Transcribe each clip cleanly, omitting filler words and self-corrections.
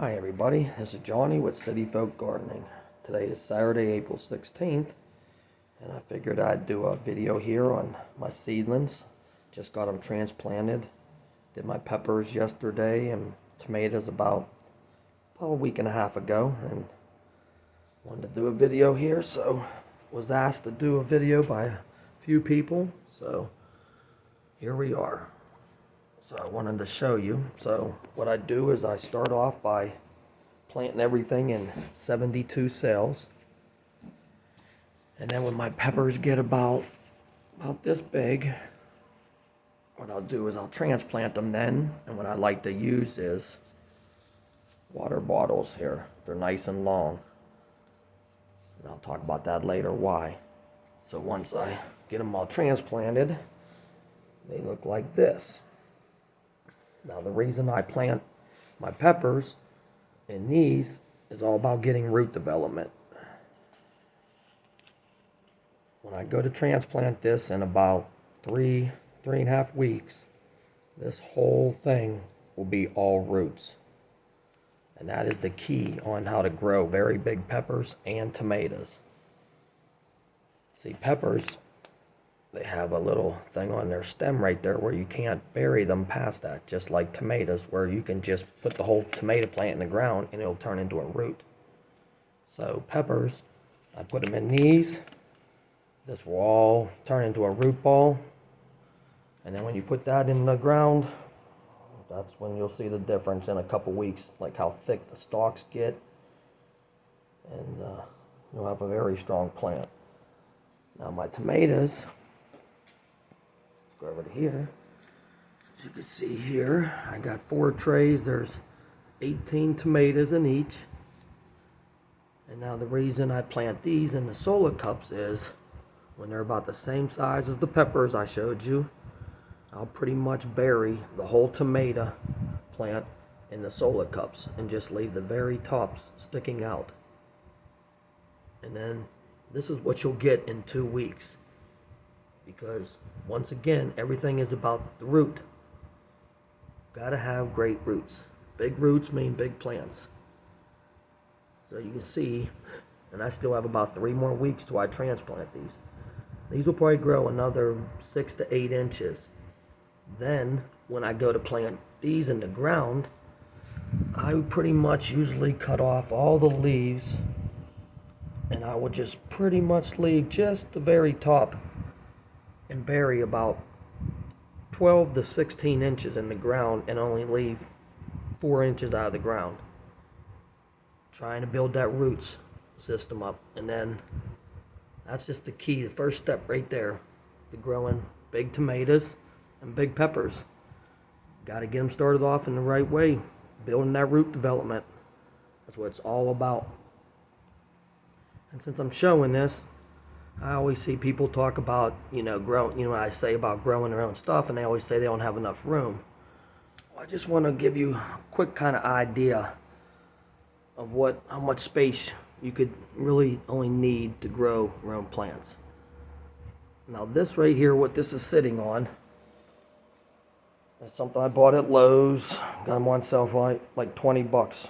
Hi everybody, this is Johnny with City Folk Gardening. Today is Saturday, April 16th, and I figured I'd do a video here on my seedlings. Just got them transplanted. Did my peppers yesterday and tomatoes about a week and a half ago, and wanted to do a video here, so was asked to do a video by a few people, so here we are. So I wanted to show you. So what I do is I start off by planting everything in 72 cells. And then when my peppers get about this big, what I'll do is I'll transplant them then. And what I like to use is water bottles here. They're nice and long. And I'll talk about that later why. So once I get them all transplanted, they look like this. Now the reason I plant my peppers in these is all about getting root development. When I go to transplant this in about three and a half weeks, this whole thing will be all roots. And that is the key on how to grow very big peppers and tomatoes. See, peppers, they have a little thing on their stem right there where you can't bury them past that, just like tomatoes, where you can just put the whole tomato plant in the ground and it'll turn into a root. So peppers, I put them in these. This will all turn into a root ball. And then when you put that in the ground, that's when you'll see the difference in a couple weeks, like how thick the stalks get. And you'll have a very strong plant. Now my tomatoes, go over to here. As you can see here, I got 4 trays. There's 18 tomatoes in each. And now the reason I plant these in the solar cups is when they're about the same size as the peppers I showed you, I'll pretty much bury the whole tomato plant in the solar cups and just leave the very tops sticking out. And then this is what you'll get in 2 weeks. Because once again, everything is about the root. Gotta have great roots. Big roots mean big plants. So you can see, and I still have about 3 more weeks till I transplant these. These will probably grow another 6 to 8 inches. Then, when I go to plant these in the ground, I pretty much usually cut off all the leaves, and I will just pretty much leave just the very top and bury about 12 to 16 inches in the ground and only leave 4 inches out of the ground. Trying to build that roots system up. And then that's just the key, the first step right there to growing big tomatoes and big peppers. Got to get them started off in the right way, building that root development. That's what it's all about. And since I'm showing this, I always see people talk about, I say about growing their own stuff, and they always say they don't have enough room. Well, I just want to give you a quick kind of idea of how much space you could really only need to grow your own plants. Now this right here, what this is sitting on, is something I bought at Lowe's. Got them on sale for like 20 bucks.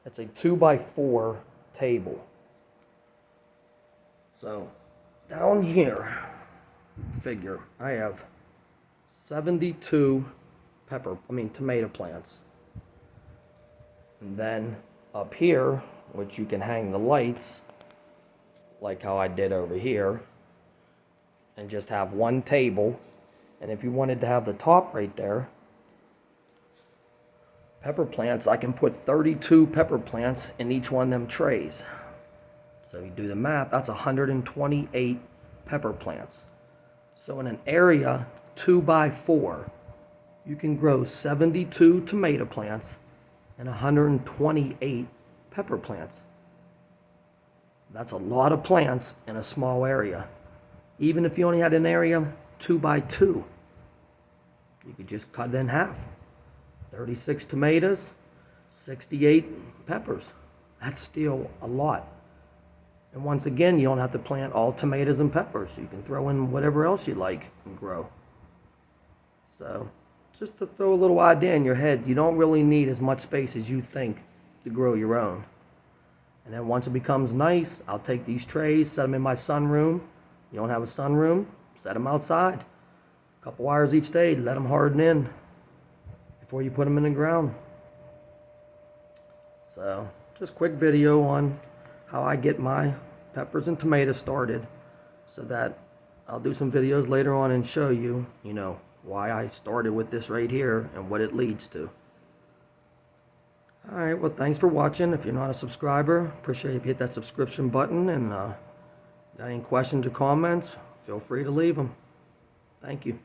It's a 2x4 table. So, down here, figure, I have 72 tomato plants. And then up here, which you can hang the lights, like how I did over here, and just have one table. And if you wanted to have the top right there, pepper plants, I can put 32 pepper plants in each one of them trays. So you do the math, that's 128 pepper plants. So in an area 2x4, you can grow 72 tomato plants and 128 pepper plants. That's a lot of plants in a small area. Even if you only had an area 2x2, you could just cut it in half. 36 tomatoes, 68 peppers. That's still a lot. And once again, you don't have to plant all tomatoes and peppers. You can throw in whatever else you like and grow. So, just to throw a little idea in your head, you don't really need as much space as you think to grow your own. And then once it becomes nice, I'll take these trays, set them in my sunroom. You don't have a sunroom, set them outside. A couple hours each day, let them harden in before you put them in the ground. So, just quick video on how I get my peppers and tomatoes started, so that I'll do some videos later on and show you, why I started with this right here and what it leads to. Alright, well, thanks for watching. If you're not a subscriber, appreciate if you hit that subscription button, and got any questions or comments, feel free to leave them. Thank you.